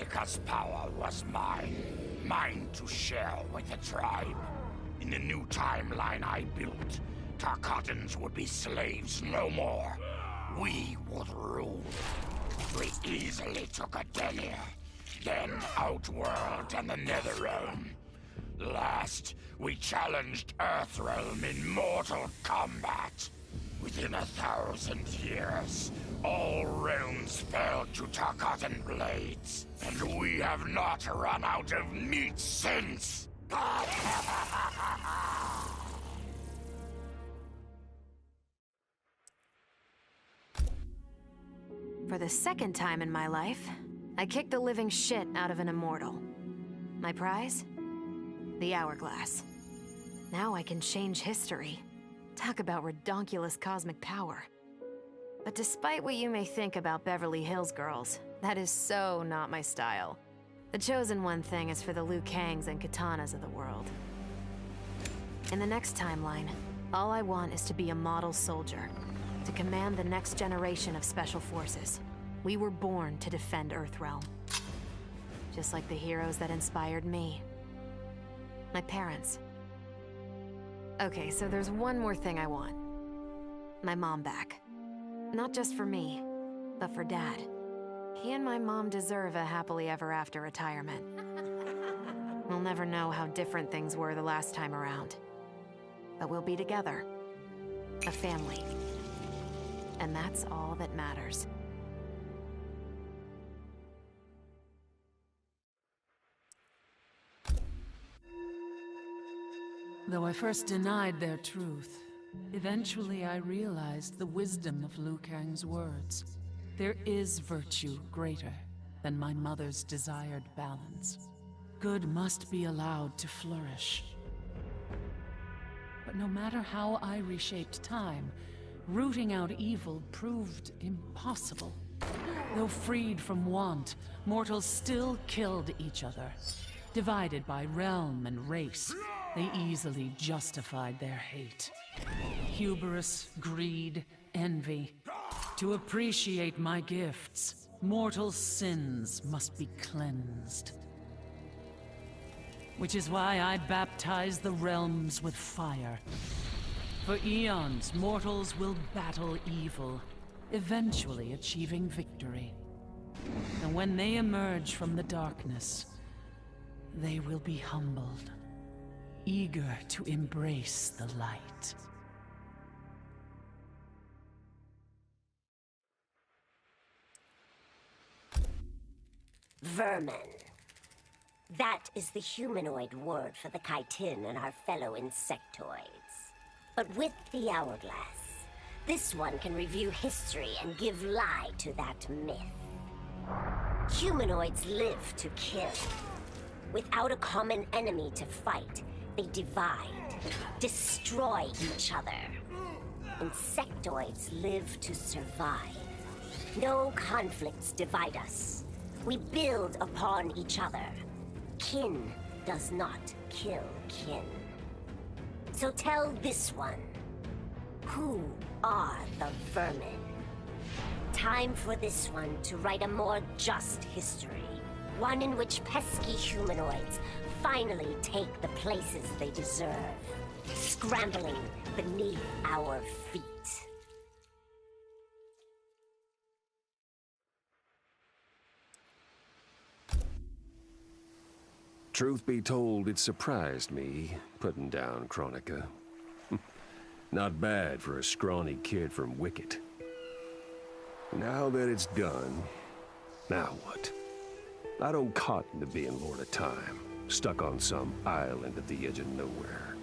because power was mine. Mine to share with the tribe. In the new timeline I built, Tarkatans would be slaves no more. We would rule. We easily took Adelia, then Outworld and the Netherrealm. Last, we challenged Earthrealm in mortal combat. Within 1,000 years, all realms fell to Tarkatan blades, and we have not run out of meat since! For the second time in my life, I kicked the living shit out of an immortal. My prize? The Hourglass. Now I can change history. Talk about redonkulous cosmic power. But despite what you may think about Beverly Hills girls, that is so not my style. The chosen one thing is for the Liu Kangs and Katanas of the world. In the next timeline, all I want is to be a model soldier, to command the next generation of special forces. We were born to defend Earthrealm. Just like the heroes that inspired me. My parents. Okay, so there's one more thing I want. My mom back. Not just for me, but for Dad. He and my mom deserve a happily ever after retirement. We'll never know how different things were the last time around. But we'll be together. A family. And that's all that matters. Though I first denied their truth, eventually I realized the wisdom of Liu Kang's words. There is virtue greater than my mother's desired balance. Good must be allowed to flourish. But no matter how I reshaped time, rooting out evil proved impossible. Though freed from want, mortals still killed each other. Divided by realm and race, they easily justified their hate. Hubris, greed, envy. To appreciate my gifts, mortal sins must be cleansed. Which is why I baptize the realms with fire. For eons, mortals will battle evil, eventually achieving victory. And when they emerge from the darkness, they will be humbled, eager to embrace the light. Vermin. That is the humanoid word for the chitin and our fellow insectoids. But with the Hourglass, this one can review history and give lie to that myth. Humanoids live to kill. Without a common enemy to fight, they divide, destroy each other. Insectoids live to survive. No conflicts divide us. We build upon each other. Kin does not kill kin. So tell this one, who are the vermin? Time for this one to write a more just history. One in which pesky humanoids finally take the places they deserve, scrambling beneath our feet. Truth be told, it surprised me, putting down Chronica. Not bad for a scrawny kid from Wicket. Now that it's done, now what? I don't cotton to being Lord of Time, stuck on some island at the edge of nowhere.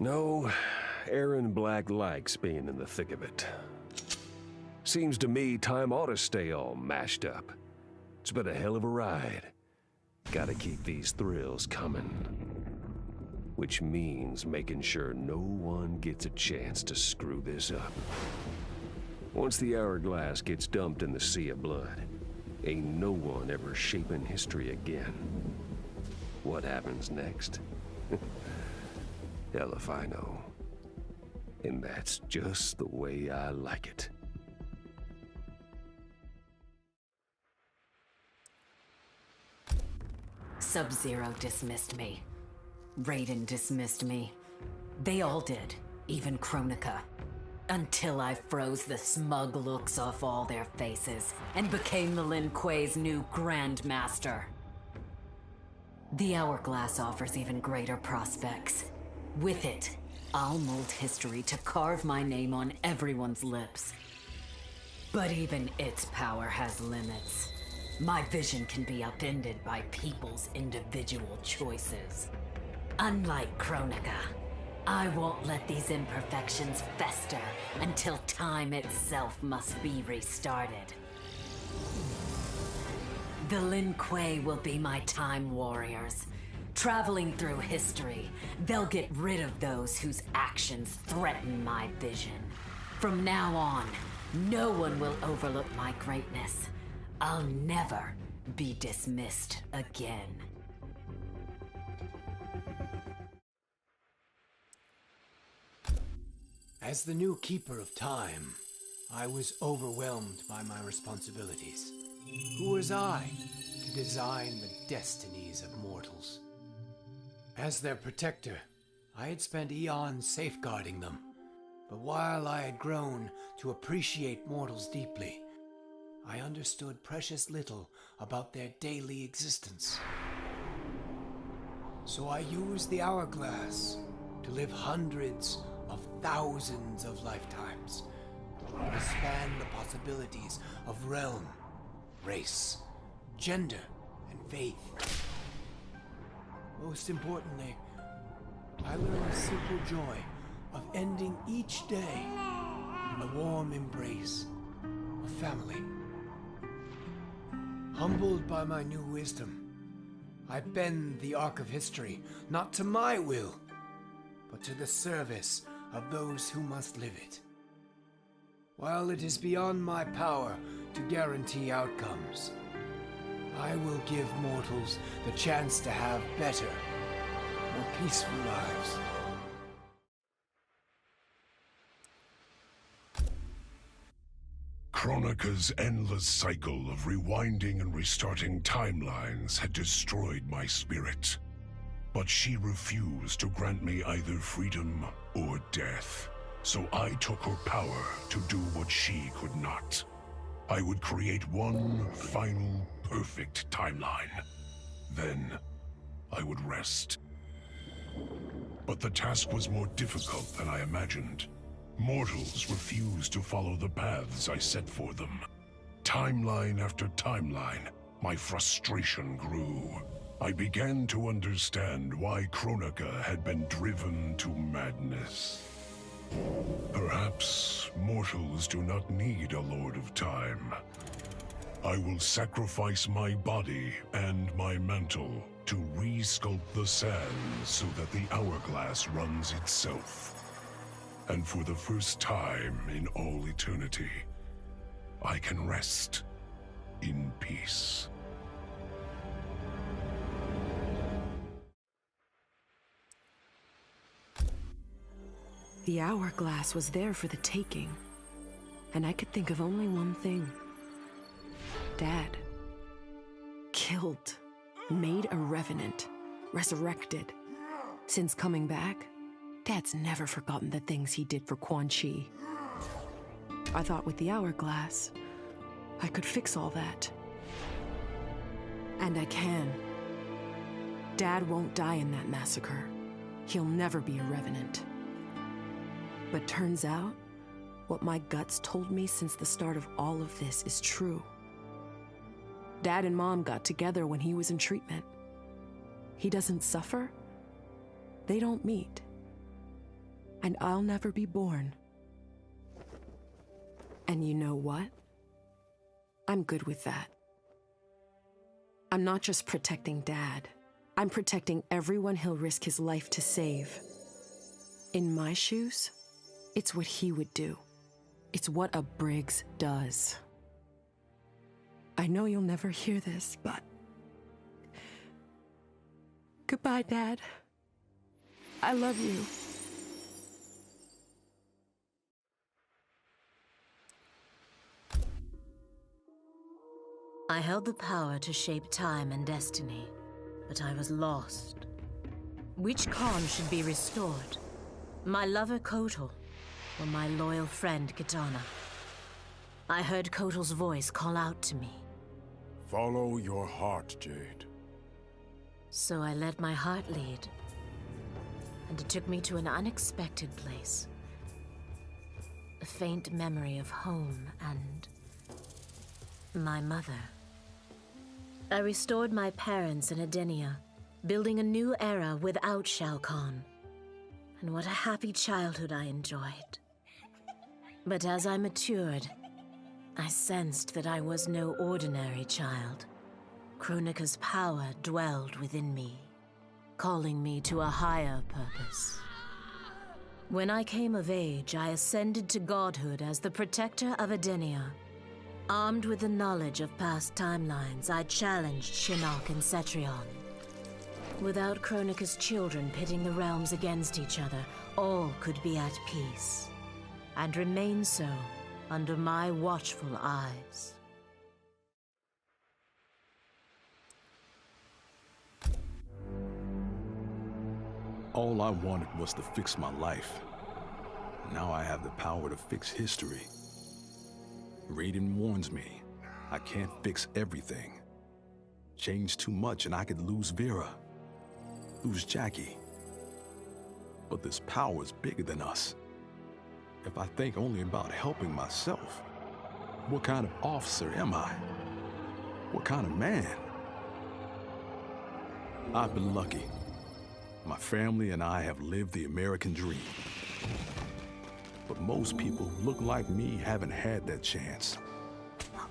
No, Aaron Black likes being in the thick of it. Seems to me time ought to stay all mashed up. It's been a hell of a ride. Gotta keep these thrills coming. Which means making sure no one gets a chance to screw this up. Once the Hourglass gets dumped in the sea of blood, ain't no one ever shaping history again. What happens next? Hell if I know. And that's just the way I like it. Sub-Zero dismissed me. Raiden dismissed me. They all did, even Kronika. Until I froze the smug looks off all their faces and became the Lin Kuei's new Grand Master. The Hourglass offers even greater prospects. With it, I'll mold history to carve my name on everyone's lips. But even its power has limits. My vision can be upended by people's individual choices. Unlike Kronika, I won't let these imperfections fester until time itself must be restarted. The Lin Kuei will be my time warriors. Traveling through history, they'll get rid of those whose actions threaten my vision. From now on, no one will overlook my greatness. I'll never be dismissed again. As the new Keeper of Time, I was overwhelmed by my responsibilities. Who was I to design the destinies of mortals? As their protector, I had spent eons safeguarding them. But while I had grown to appreciate mortals deeply, I understood precious little about their daily existence. So I used the Hourglass to live hundreds of thousands of lifetimes, to expand the possibilities of realm, race, gender, and faith. Most importantly, I learned the simple joy of ending each day in a warm embrace of family. Humbled by my new wisdom, I bend the arc of history, not to my will, but to the service of those who must live it. While it is beyond my power to guarantee outcomes, I will give mortals the chance to have better, more peaceful lives. Kronika's endless cycle of rewinding and restarting timelines had destroyed my spirit. But she refused to grant me either freedom or death. So I took her power to do what she could not. I would create one final, perfect timeline. Then, I would rest. But the task was more difficult than I imagined. Mortals refused to follow the paths I set for them. Timeline after timeline, my frustration grew. I began to understand why Kronika had been driven to madness. Perhaps mortals do not need a Lord of Time. I will sacrifice my body and my mantle to re-sculpt the sands so that the Hourglass runs itself. And for the first time in all eternity, I can rest in peace. The Hourglass was there for the taking, and I could think of only one thing. Dad. Killed. Made a revenant. Resurrected. Since coming back, Dad's never forgotten the things he did for Quan Chi. I thought with the Hourglass, I could fix all that. And I can. Dad won't die in that massacre. He'll never be a revenant. But turns out, what my guts told me since the start of all of this is true. Dad and Mom got together when he was in treatment. He doesn't suffer. They don't meet. And I'll never be born. And you know what? I'm good with that. I'm not just protecting Dad. I'm protecting everyone he'll risk his life to save. In my shoes, it's what he would do. It's what a Briggs does. I know you'll never hear this, but... Goodbye, Dad. I love you. I held the power to shape time and destiny. but I was lost. Which Khan should be restored? My lover Kotal, or my loyal friend Kitana? I heard Kotal's voice call out to me. Follow your heart, Jade. So I let my heart lead, and it took me to an unexpected place. A faint memory of home and my mother. I restored my parents in Edenia, building a new era without Shao Kahn. And what a happy childhood I enjoyed. But as I matured, I sensed that I was no ordinary child. Kronika's power dwelled within me, calling me to a higher purpose. When I came of age, I ascended to godhood as the protector of Edenia. Armed with the knowledge of past timelines, I challenged Shinnok and Cetrion. Without Kronika's children pitting the realms against each other, all could be at peace, and remain so under my watchful eyes. All I wanted was to fix my life. Now I have the power to fix history. Raiden warns me, I can't fix everything. Change too much and I could lose Vera, lose Jackie. But this power is bigger than us. If I think only about helping myself, what kind of officer am I? What kind of man? I've been lucky. My family and I have lived the American dream. But most people who look like me haven't had that chance.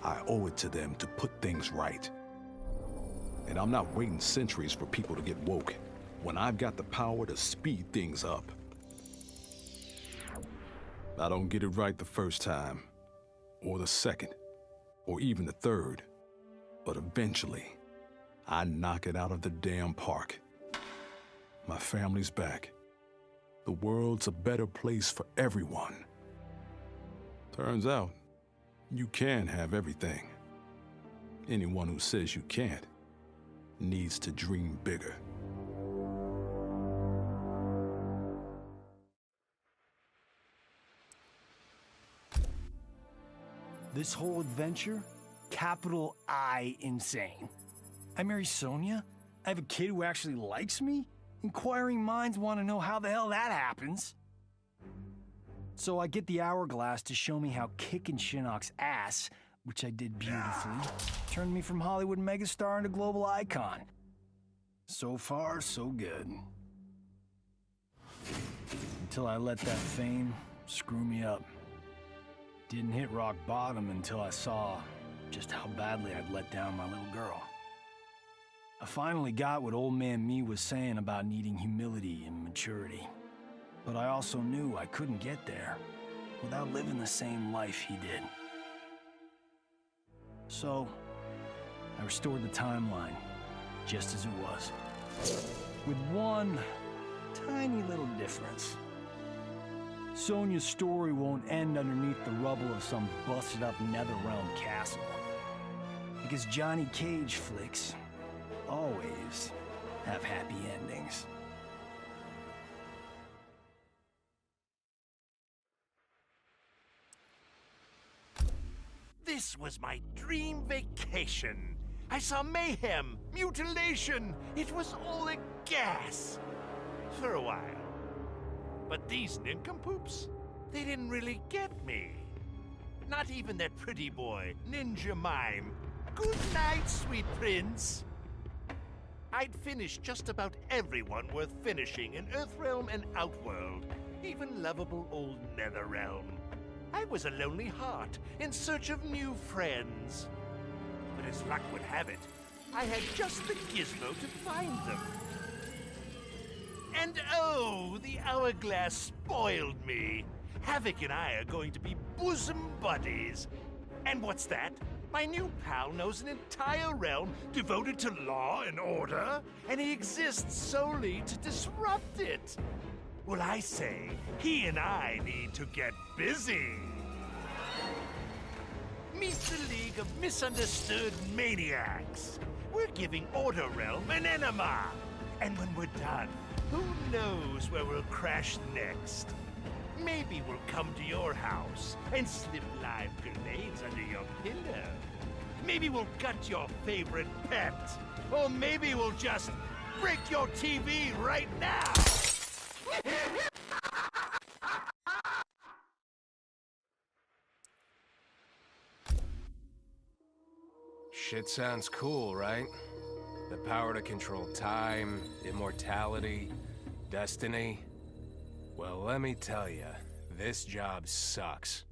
I owe it to them to put things right. And I'm not waiting centuries for people to get woke when I've got the power to speed things up. I don't get it right the first time, or the second, or even the third. But eventually, I knock it out of the damn park. My family's back. The world's a better place for everyone. Turns out, you can have everything. Anyone who says you can't needs to dream bigger. This whole adventure, capital I insane. I marry Sonya? I have a kid who actually likes me? Inquiring minds want to know how the hell that happens. So I get the hourglass to show me how kicking Shinnok's ass, which I did beautifully, turned me from Hollywood megastar into global icon. So far, so good. Until I let that fame screw me up. Didn't hit rock bottom until I saw just how badly I'd let down my little girl. I finally got what old man me was saying about needing humility and maturity. But I also knew I couldn't get there without living the same life he did. So, I restored the timeline, just as it was. With one tiny little difference. Sonya's story won't end underneath the rubble of some busted-up Netherrealm castle. Because Johnny Cage flicks always have happy endings. This was my dream vacation. I saw mayhem, mutilation. It was all a gas. For a while. But these nincompoops, they didn't really get me. Not even that pretty boy, Ninja Mime. Good night, sweet prince. I'd finished just about everyone worth finishing in Earthrealm and Outworld, even lovable old Netherrealm. I was a lonely heart in search of new friends. But as luck would have it, I had just the gizmo to find them. And oh, the hourglass spoiled me. Havoc and I are going to be bosom buddies. And what's that? My new pal knows an entire realm devoted to law and order, and he exists solely to disrupt it. Well, I say, he and I need to get busy. Meet the League of Misunderstood Maniacs. We're giving Order Realm an enema! And when we're done, who knows where we'll crash next? Maybe we'll come to your house and slip live grenades under your pillow. Maybe we'll gut your favorite pet. Or maybe we'll just break your TV right now! Shit sounds cool, right? The power to control time, immortality, destiny. Well, let me tell you, this job sucks.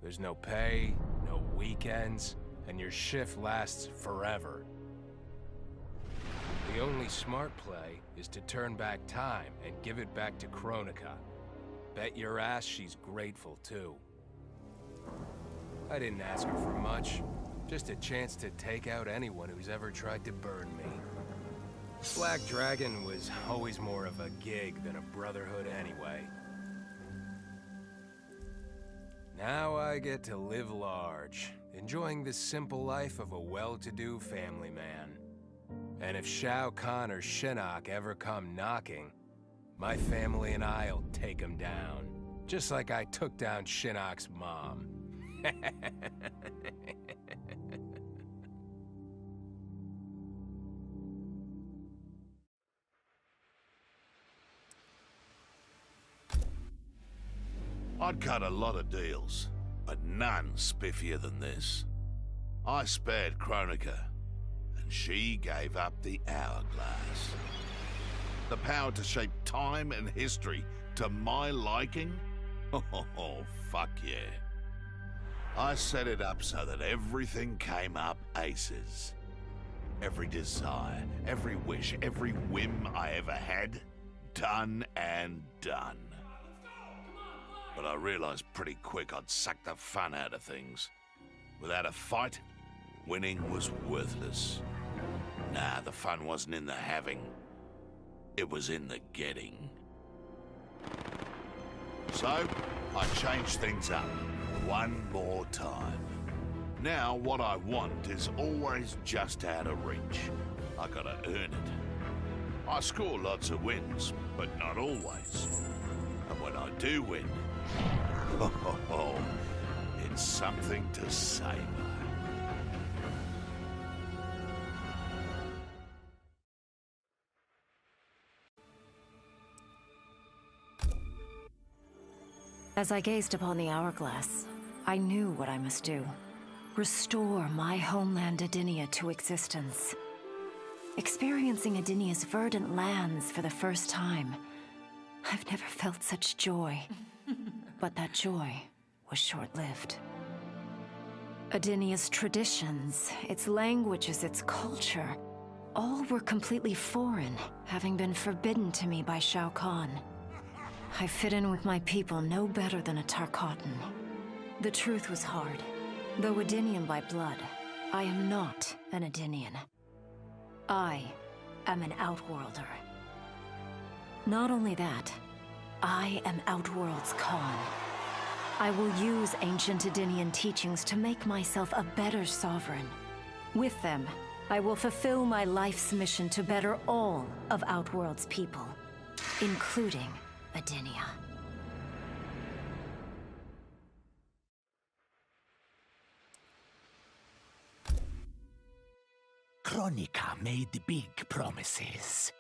There's no pay, no weekends, and your shift lasts forever. The only smart play is to turn back time and give it back to Kronika. Bet your ass she's grateful, too. I didn't ask her for much. Just a chance to take out anyone who's ever tried to burn me. Black Dragon was always more of a gig than a brotherhood anyway. Now I get to live large, enjoying the simple life of a well-to-do family man. And if Shao Kahn or Shinnok ever come knocking, my family and I'll take them down. Just like I took down Shinnok's mom. I'd cut a lot of deals, but none spiffier than this. I spared Kronika, and she gave up the hourglass. The power to shape time and history to my liking? Oh, fuck yeah. I set it up so that everything came up aces. Every desire, every wish, every whim I ever had, done and done. But I realized pretty quick I'd sucked the fun out of things. Without a fight, winning was worthless. Nah, the fun wasn't in the having. It was in the getting. So, I changed things up one more time. Now, what I want is always just out of reach. I gotta earn it. I score lots of wins, but not always. And when I do win, it's something to savor. As I gazed upon the hourglass, I knew what I must do. Restore my homeland Adinia to existence. Experiencing Adinia's verdant lands for the first time, I've never felt such joy. But that joy was short-lived. Adinia's traditions, its languages, its culture, all were completely foreign, having been forbidden to me by Shao Kahn. I fit in with my people no better than a Tarkatan. The truth was hard. Though Adinian by blood, I am not an Adinian. I am an Outworlder. Not only that, I am Outworld's Khan. I will use ancient Adinian teachings to make myself a better sovereign. With them, I will fulfill my life's mission to better all of Outworld's people, including Adinia. Kronika made big promises.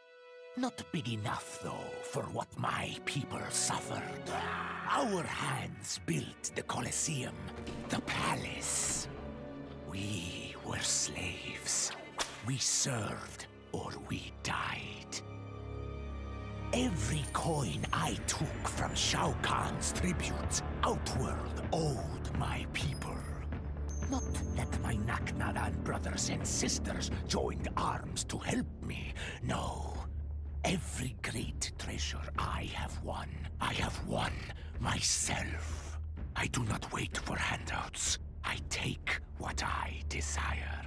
Not big enough, though, for what my people suffered. Our hands built the Colosseum, the palace. We were slaves. We served or we died. Every coin I took from Shao Kahn's tributes, Outworld owed my people. Not that my Naknadan brothers and sisters joined arms to help me, no. Every great treasure I have won myself. I do not wait for handouts. I take what I desire.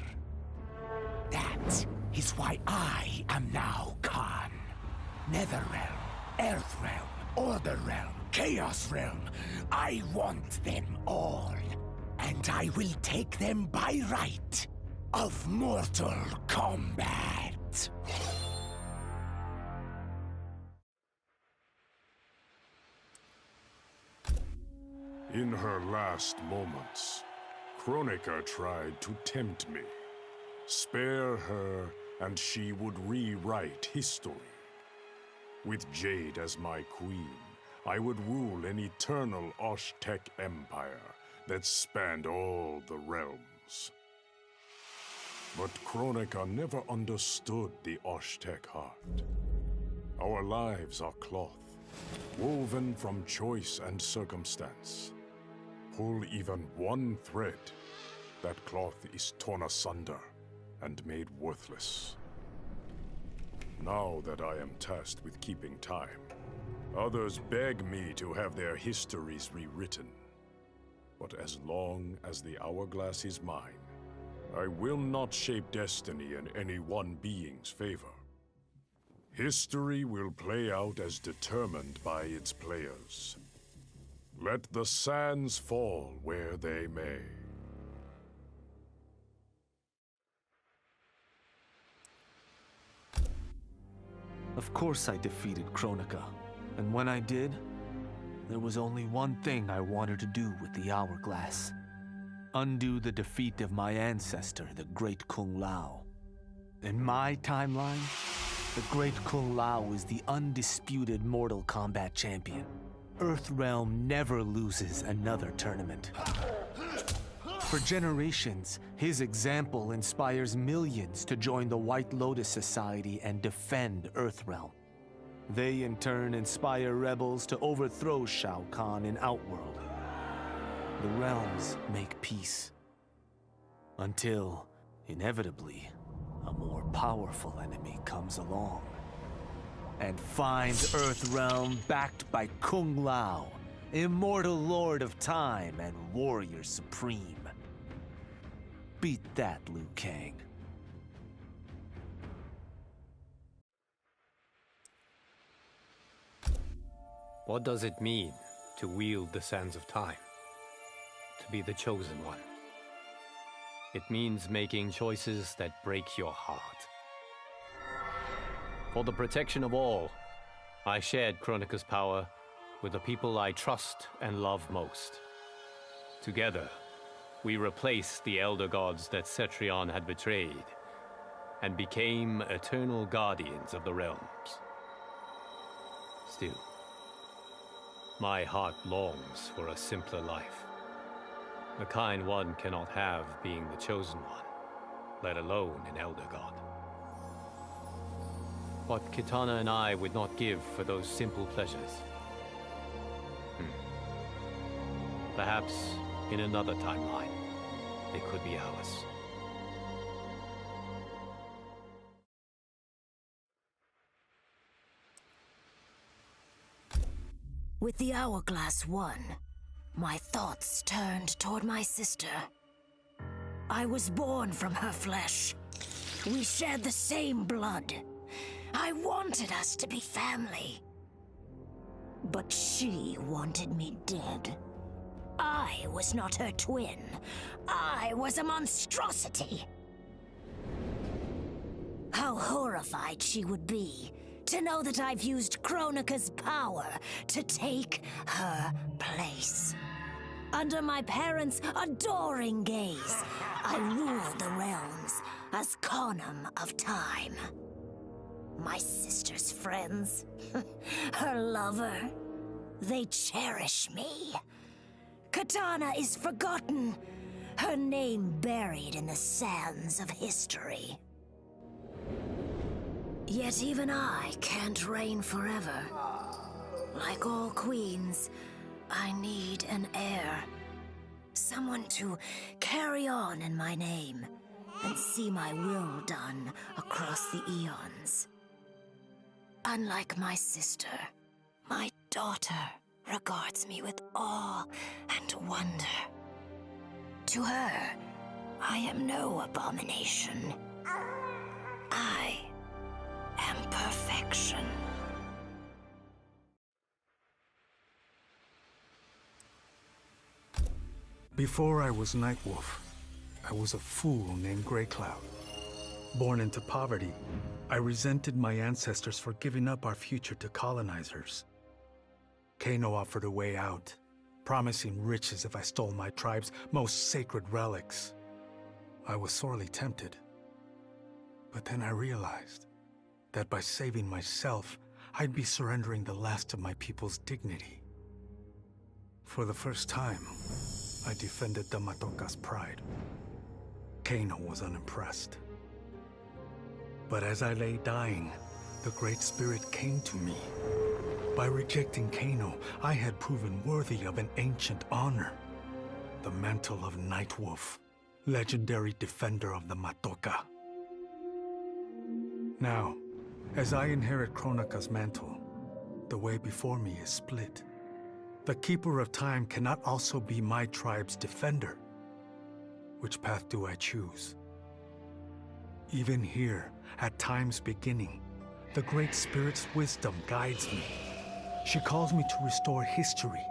That is why I am now Khan. Netherrealm, Earthrealm, Order Realm, Chaos Realm. I want them all. And I will take them by right. of Mortal Kombat. In her last moments, Kronika tried to tempt me. Spare her, and she would rewrite history. With Jade as my queen, I would rule an eternal Osh-Tech empire that spanned all the realms. But Kronika never understood the Osh-Tech heart. Our lives are cloth, woven from choice and circumstance. Pull even one thread, that cloth is torn asunder and made worthless. Now that I am tasked with keeping time, others beg me to have their histories rewritten. But as long as the hourglass is mine, I will not shape destiny in any one being's favor. History will play out as determined by its players. Let the sands fall where they may. Of course I defeated Kronika, and when I did, there was only one thing I wanted to do with the hourglass. Undo the defeat of my ancestor, the Great Kung Lao. In my timeline, the Great Kung Lao is the undisputed Mortal Kombat champion. Earthrealm never loses another tournament. For generations, his example inspires millions to join the White Lotus Society and defend Earthrealm. They in turn inspire rebels to overthrow Shao Kahn in Outworld. The realms make peace. Until, inevitably, a more powerful enemy comes along and finds Earthrealm backed by Kung Lao, immortal lord of time and warrior supreme. Beat that, Liu Kang. What does it mean to wield the sands of time? To be the chosen one? It means making choices that break your heart. For the protection of all, I shared Kronika's power with the people I trust and love most. Together, we replaced the elder gods that Cetrion had betrayed, and became eternal guardians of the realms. Still, my heart longs for a simpler life. The kind one cannot have being the chosen one, let alone an elder god. What Kitana and I would not give for those simple pleasures. Perhaps in another timeline, it could be ours. With the hourglass won, my thoughts turned toward my sister. I was born from her flesh. We shared the same blood. I wanted us to be family. But she wanted me dead. I was not her twin. I was a monstrosity. How horrified she would be to know that I've used Kronika's power to take her place. Under my parents' adoring gaze, I ruled the realms as Khanum of Time. My sister's friends, her lover, they cherish me. Kitana is forgotten, her name buried in the sands of history. Yet even I can't reign forever. Like all queens, I need an heir. Someone to carry on in my name and see my will done across the eons. Unlike my sister, my daughter regards me with awe and wonder. To her, I am no abomination. I am perfection. Before I was Nightwolf, I was a fool named Grey Cloud. Born into poverty, I resented my ancestors for giving up our future to colonizers. Kano offered a way out, promising riches if I stole my tribe's most sacred relics. I was sorely tempted. But then I realized that by saving myself, I'd be surrendering the last of my people's dignity. For the first time, I defended the Matoka's pride. Kano was unimpressed. But as I lay dying, the Great Spirit came to me. By rejecting Kano, I had proven worthy of an ancient honor. The mantle of Nightwolf, legendary defender of the Matoka. Now, as I inherit Kronika's mantle, the way before me is split. The Keeper of Time cannot also be my tribe's defender. Which path do I choose? Even here, at time's beginning, the Great Spirit's wisdom guides me. She calls me to restore history.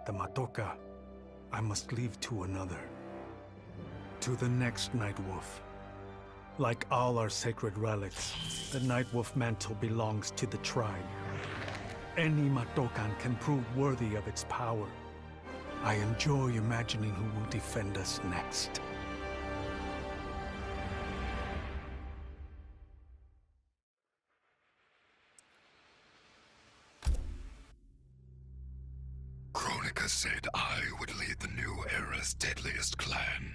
The Matoka, I must leave to another. To the next Nightwolf. Like all our sacred relics, the Nightwolf mantle belongs to the tribe. Any Matokan can prove worthy of its power. I enjoy imagining who will defend us next. Kronika said I would lead the new era's deadliest clan.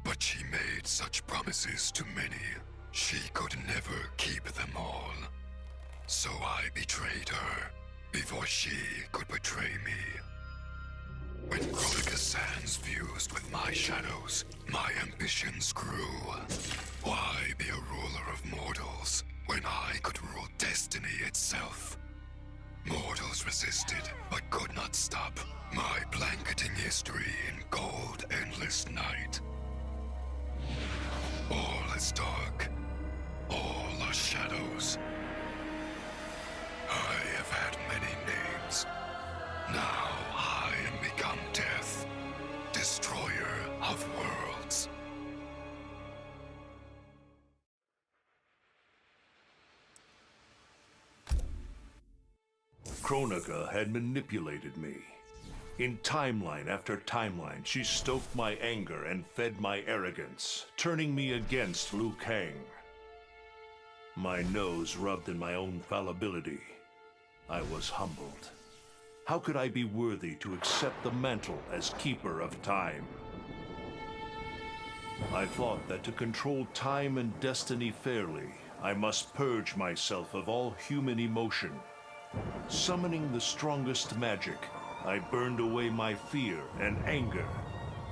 But she made such promises to many, she could never keep them all. So I betrayed her, before she could betray me. When Kronika's sands fused with my shadows, my ambitions grew. Why be a ruler of mortals, when I could rule destiny itself? Mortals resisted, but could not stop my blanketing history in cold, endless night. All is dark. All are shadows. I have had many names. Now I am become death, destroyer of worlds. Kronika had manipulated me. In timeline after timeline, she stoked my anger and fed my arrogance, turning me against Liu Kang. My nose rubbed in my own fallibility. I was humbled. How could I be worthy to accept the mantle as Keeper of Time? I thought that to control time and destiny fairly, I must purge myself of all human emotion. Summoning the strongest magic, I burned away my fear and anger.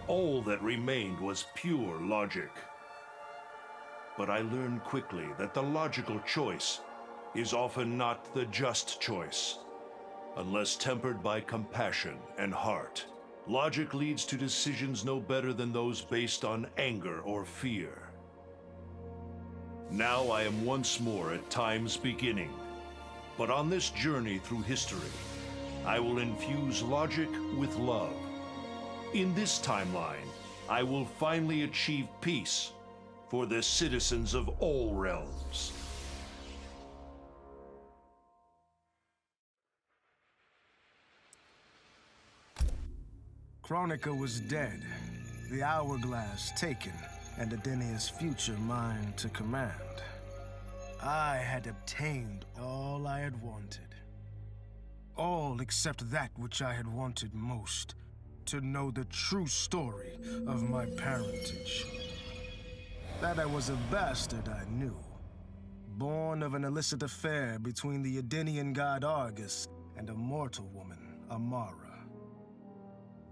All that remained was pure logic. But I learned quickly that the logical choice is often not the just choice. Unless tempered by compassion and heart, logic leads to decisions no better than those based on anger or fear. Now I am once more at time's beginning. But on this journey through history, I will infuse logic with love. In this timeline, I will finally achieve peace for the citizens of all realms. Kronika was dead, the hourglass taken, and Adenia's future mine to command. I had obtained all I had wanted. All except that which I had wanted most, to know the true story of my parentage. That I was a bastard I knew, born of an illicit affair between the Adenian god Argus and a mortal woman, Amara.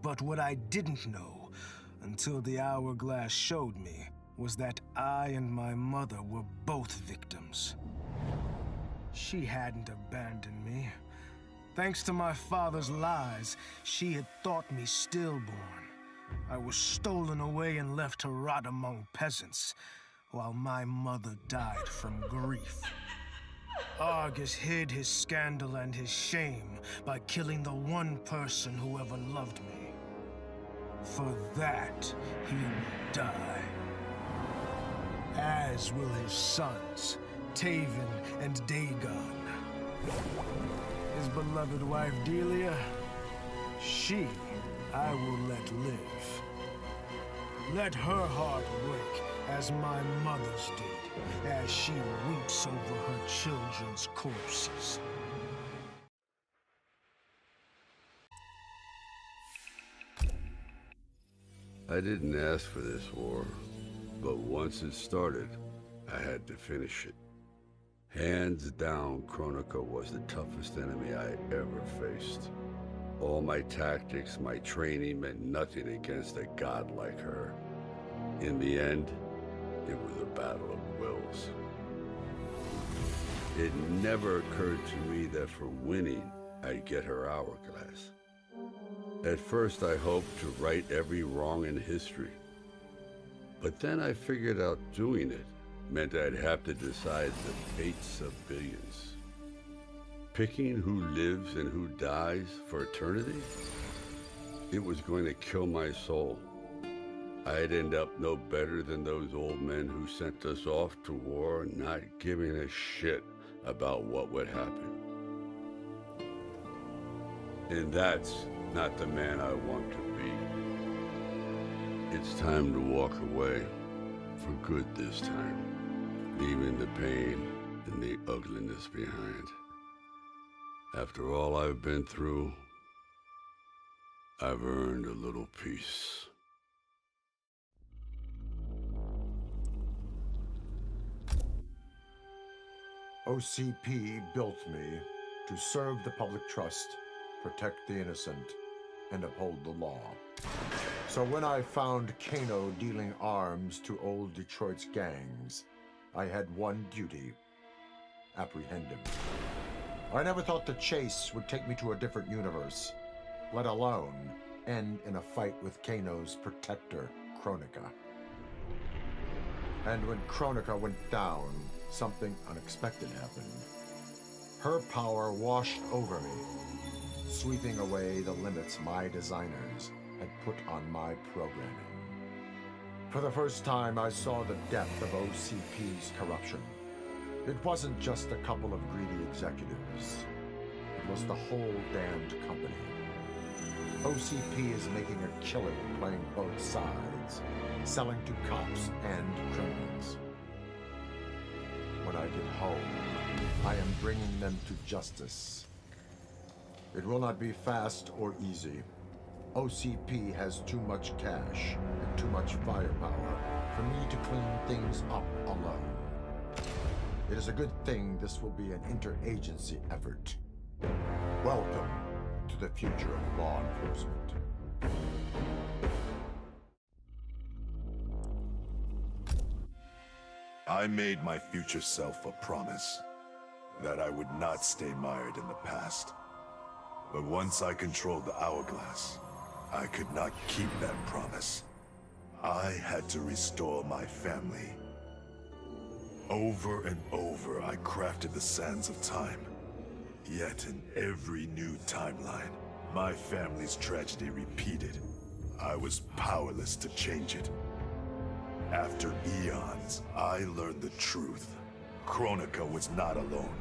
But what I didn't know, until the hourglass showed me, was that I and my mother were both victims. She hadn't abandoned me. Thanks to my father's lies, she had thought me stillborn. I was stolen away and left to rot among peasants, while my mother died from grief. Argus hid his scandal and his shame by killing the one person who ever loved me. For that, he will die. As will his sons, Taven and Dagon. His beloved wife Delia, she I will let live. Let her heart break as my mother's did, as she weeps over her children's corpses. I didn't ask for this war, but once it started, I had to finish it. Hands down, Kronika was the toughest enemy I ever faced. All my tactics, my training meant nothing against a god like her. In the end, it was a battle of wills. It never occurred to me that for winning, I'd get her hourglass. At first, I hoped to right every wrong in history. But then I figured out doing it meant I'd have to decide the fates of billions. Picking who lives and who dies for eternity? It was going to kill my soul. I'd end up no better than those old men who sent us off to war, not giving a shit about what would happen. And that's not the man I want to be. It's time to walk away, for good this time, leaving the pain and the ugliness behind. After all I've been through, I've earned a little peace. OCP built me to serve the public trust, protect the innocent, and uphold the law. So when I found Kano dealing arms to old Detroit's gangs, I had one duty: apprehend him. I never thought the chase would take me to a different universe, let alone end in a fight with Kano's protector, Kronika. And when Kronika went down, something unexpected happened. Her power washed over me, sweeping away the limits my designers had put on my programming. For the first time, I saw the depth of OCP's corruption. It wasn't just a couple of greedy executives. It was the whole damned company. OCP is making a killing playing both sides, selling to cops and criminals. When I get home, I am bringing them to justice. It will not be fast or easy. OCP has too much cash and too much firepower for me to clean things up alone. It is a good thing this will be an interagency effort. Welcome to the future of law enforcement. I made my future self a promise that I would not stay mired in the past. But once I controlled the hourglass, I could not keep that promise. I had to restore my family. Over and over, I crafted the sands of time. Yet in every new timeline, my family's tragedy repeated. I was powerless to change it. After eons, I learned the truth. Kronika was not alone.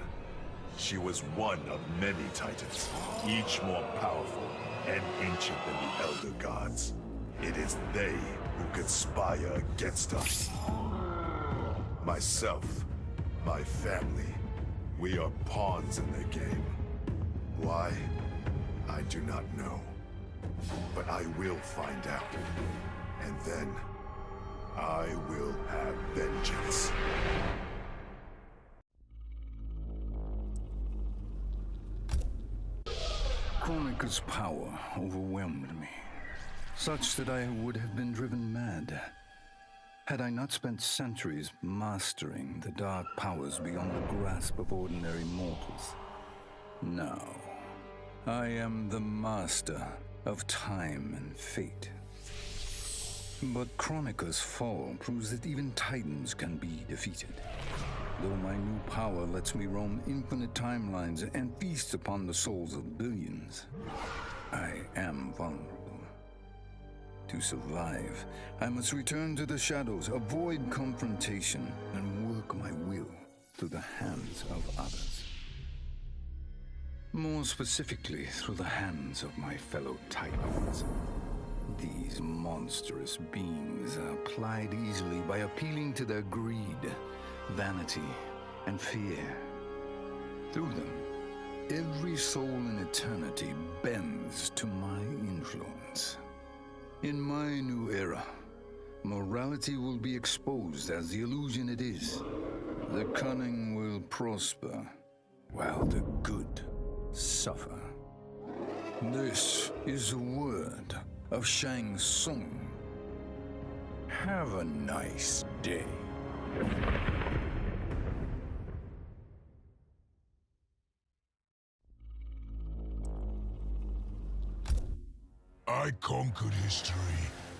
She was one of many titans, each more powerful and ancient than the Elder Gods. It is they who conspire against us. Myself, my family, we are pawns in their game. Why? I do not know. But I will find out. And then, I will have vengeance. Kronika's power overwhelmed me, such that I would have been driven mad had I not spent centuries mastering the dark powers beyond the grasp of ordinary mortals. Now, I am the master of time and fate. But Kronika's fall proves that even titans can be defeated. Though my new power lets me roam infinite timelines and feast upon the souls of billions, I am vulnerable. To survive, I must return to the shadows, avoid confrontation, and work my will through the hands of others. More specifically, through the hands of my fellow Titans. These monstrous beings are plied easily by appealing to their greed, vanity, and fear. Through them, every soul in eternity bends to my influence. In my new era, morality will be exposed as the illusion it is. The cunning will prosper, while the good suffer. This is the word of Shang Tsung. Have a nice day. I conquered history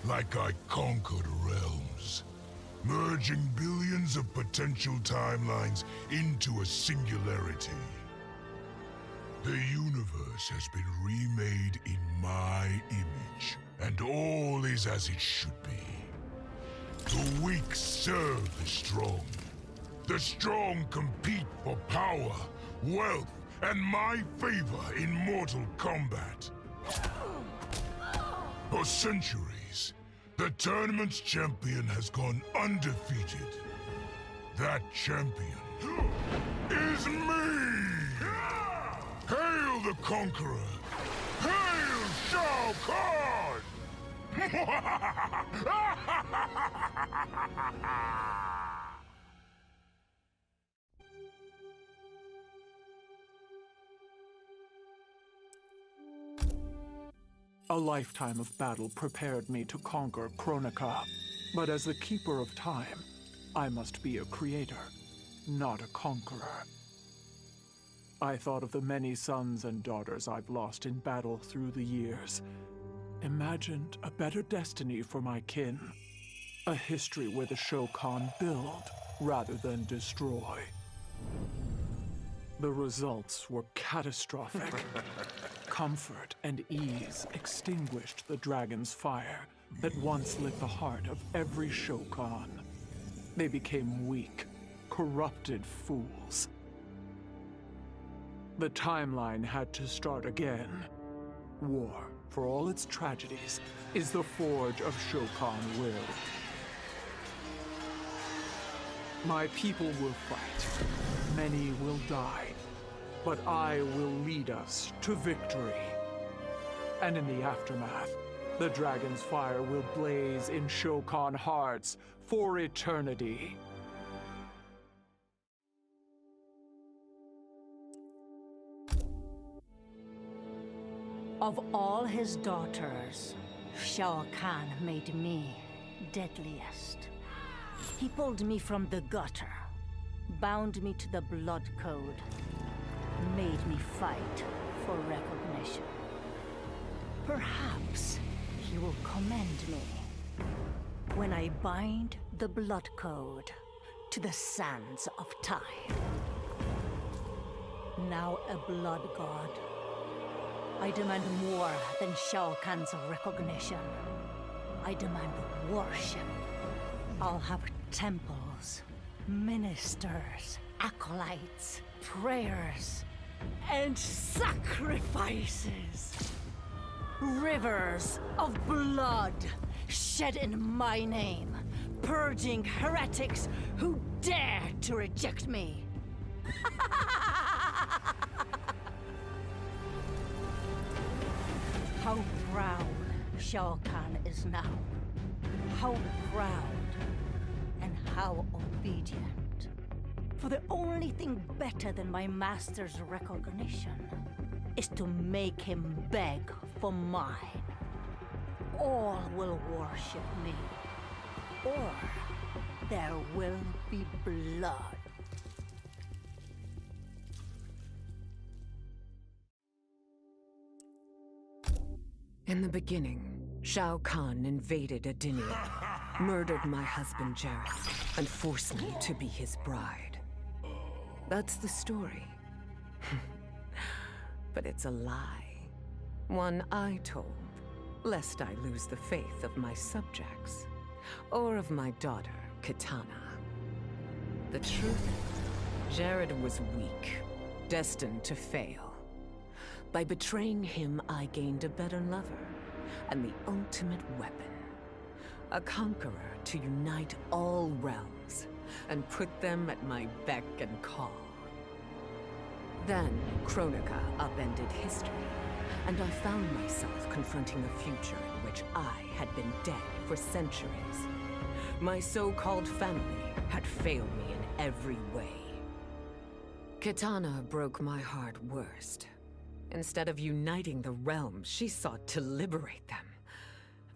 like I conquered realms, merging billions of potential timelines into a singularity. The universe has been remade in my image, and all is as it should be. The weak serve the strong. The strong compete for power, wealth, and my favor in mortal combat. For centuries, the tournament's champion has gone undefeated. That champion is me! Hail the Conqueror! Hail Shao Kahn! A lifetime of battle prepared me to conquer Kronika. But as the Keeper of Time, I must be a creator, not a conqueror. I thought of the many sons and daughters I've lost in battle through the years. Imagined a better destiny for my kin. A history where the Shokan build rather than destroy. The results were catastrophic. Comfort and ease extinguished the dragon's fire that once lit the heart of every Shokan. They became weak, corrupted fools. The timeline had to start again. War, for all its tragedies, is the forge of Shokan will. My people will fight. Many will die. But I will lead us to victory. And in the aftermath, the dragon's fire will blaze in Shokan hearts for eternity. Of all his daughters, Shao Kahn made me deadliest. He pulled me from the gutter, bound me to the blood code, made me fight for recognition. Perhaps he will commend me when I bind the blood code to the sands of time. Now a blood god, I demand more than Shao Kahn's recognition. I demand worship. I'll have temples, ministers, acolytes, prayers, and sacrifices. Rivers of blood shed in my name, purging heretics who dare to reject me. How proud Shao Kahn is now. How proud and how obedient. For the only thing better than my master's recognition is to make him beg for mine. All will worship me, or there will be blood. In the beginning, Shao Kahn invaded Adinia, murdered my husband Jareth, and forced me to be his bride. That's the story. But it's a lie. One I told, lest I lose the faith of my subjects, or of my daughter, Kitana. The truth is, Jared was weak, destined to fail. By betraying him, I gained a better lover, and the ultimate weapon. A conqueror to unite all realms, and put them at my beck and call. Then, Kronika upended history, and I found myself confronting a future in which I had been dead for centuries. My so-called family had failed me in every way. Kitana broke my heart worst. Instead of uniting the realms, she sought to liberate them.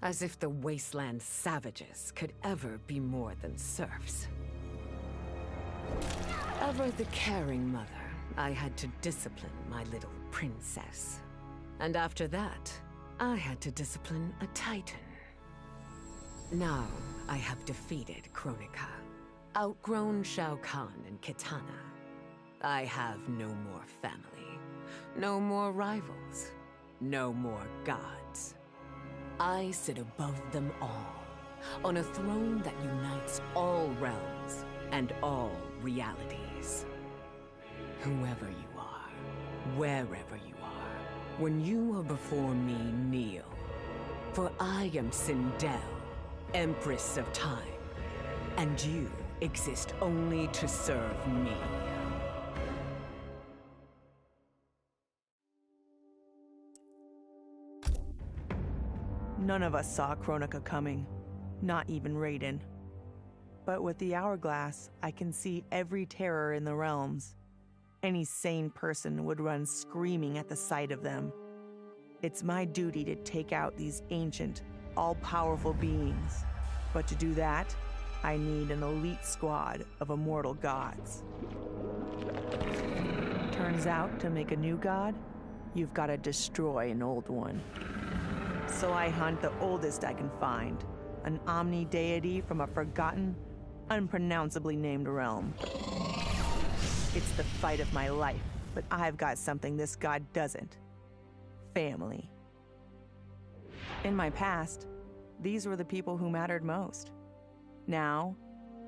As if the wasteland savages could ever be more than serfs. Ever the caring mother, I had to discipline my little princess. And after that, I had to discipline a titan. Now, I have defeated Kronika, outgrown Shao Kahn and Kitana. I have no more family, no more rivals, no more gods. I sit above them all, on a throne that unites all realms and all realities. Whoever you are, wherever you are, when you are before me, kneel. For I am Sindel, Empress of Time, and you exist only to serve me. None of us saw Kronika coming, not even Raiden. But with the hourglass, I can see every terror in the realms. Any sane person would run screaming at the sight of them. It's my duty to take out these ancient, all-powerful beings. But to do that, I need an elite squad of immortal gods. Turns out, to make a new god, you've got to destroy an old one. So I hunt the oldest I can find, an omni-deity from a forgotten, unpronounceably named realm. It's the fight of my life, but I've got something this god doesn't. Family. In my past, these were the people who mattered most. Now,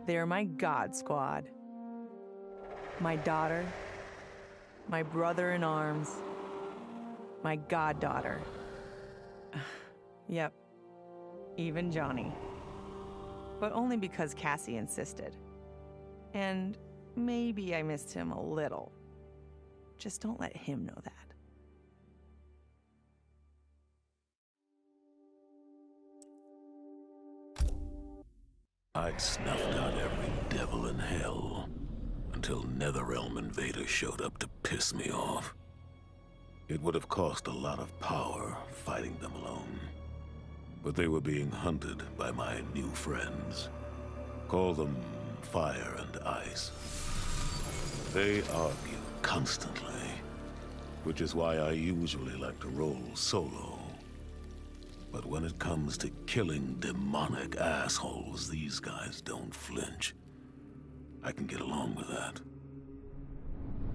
they're my god squad. My daughter, my brother in arms, my goddaughter. Yep, even Johnny. But only because Cassie insisted. And maybe I missed him a little. Just don't let him know that. I'd snuffed out every devil in hell until Netherrealm invaders showed up to piss me off. It would have cost a lot of power fighting them alone. But they were being hunted by my new friends. Call them Fire and Ice. They argue constantly, which is why I usually like to roll solo. But when it comes to killing demonic assholes, these guys don't flinch. I can get along with that.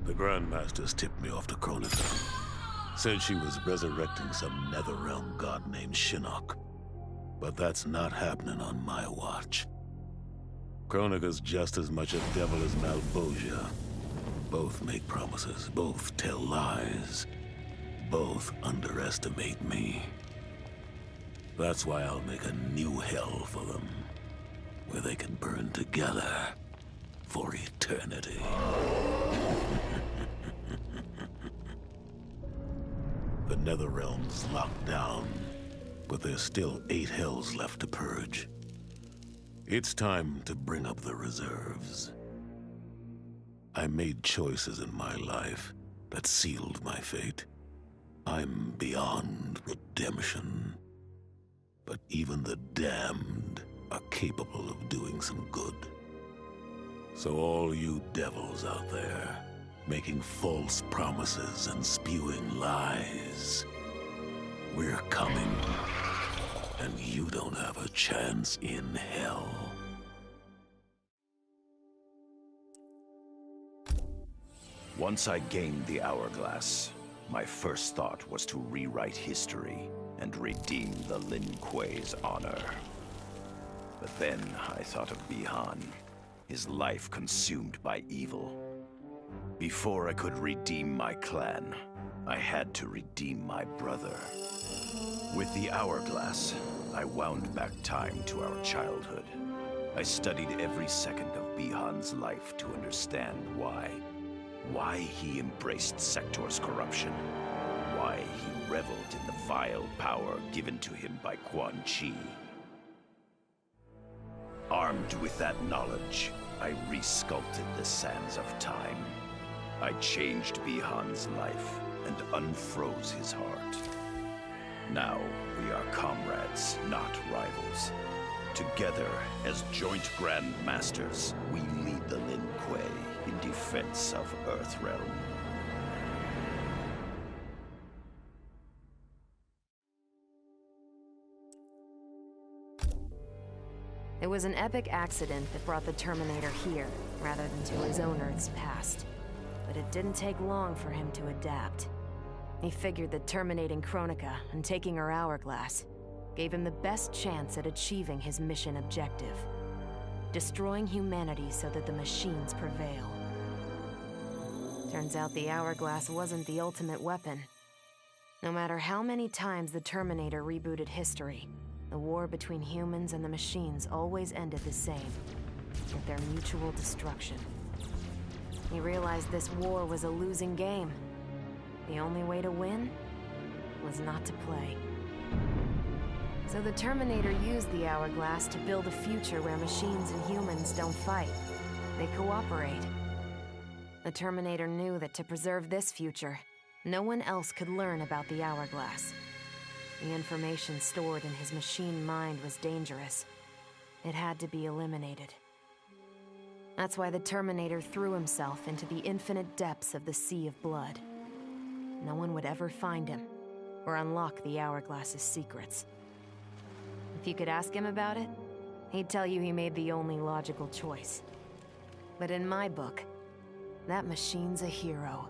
The Grandmasters tipped me off to Kronika. Said she was resurrecting some Netherrealm god named Shinnok. But that's not happening on my watch. Kronika's just as much a devil as Malbosia. Both make promises, both tell lies, both underestimate me. That's why I'll make a new hell for them, where they can burn together for eternity. The Netherrealm's locked down, but there's still 8 hells left to purge. It's time to bring up the reserves. I made choices in my life that sealed my fate. I'm beyond redemption. But even the damned are capable of doing some good. So all you devils out there, making false promises and spewing lies, we're coming, and you don't have a chance in hell. Once I gained the hourglass, my first thought was to rewrite history. and redeem the Lin Kuei's honor. But then I thought of Bihan, his life consumed by evil. Before I could redeem my clan, I had to redeem my brother. With the hourglass, I wound back time to our childhood. I studied every second of Bihan's life to understand why. Why he embraced Sector's corruption. Why he reveled in the vile power given to him by Quan Chi. Armed with that knowledge, I resculpted the sands of time. I changed Bihan's life and unfroze his heart. Now we are comrades, not rivals. Together, as joint Grand Masters, we lead the Lin Kuei in defense of Earthrealm. It was an epic accident that brought the Terminator here, rather than to his own Earth's past. But it didn't take long for him to adapt. He figured that terminating Kronika and taking her hourglass gave him the best chance at achieving his mission objective. Destroying humanity so that the machines prevail. Turns out the hourglass wasn't the ultimate weapon. No matter how many times the Terminator rebooted history, the war between humans and the machines always ended the same, with their mutual destruction. He realized this war was a losing game. The only way to win was not to play. So the Terminator used the hourglass to build a future where machines and humans don't fight. They cooperate. The Terminator knew that to preserve this future, no one else could learn about the hourglass. The information stored in his machine mind was dangerous. It had to be eliminated. That's why the Terminator threw himself into the infinite depths of the Sea of Blood. No one would ever find him, or unlock the hourglass's secrets. If you could ask him about it, he'd tell you he made the only logical choice. But in my book, that machine's a hero.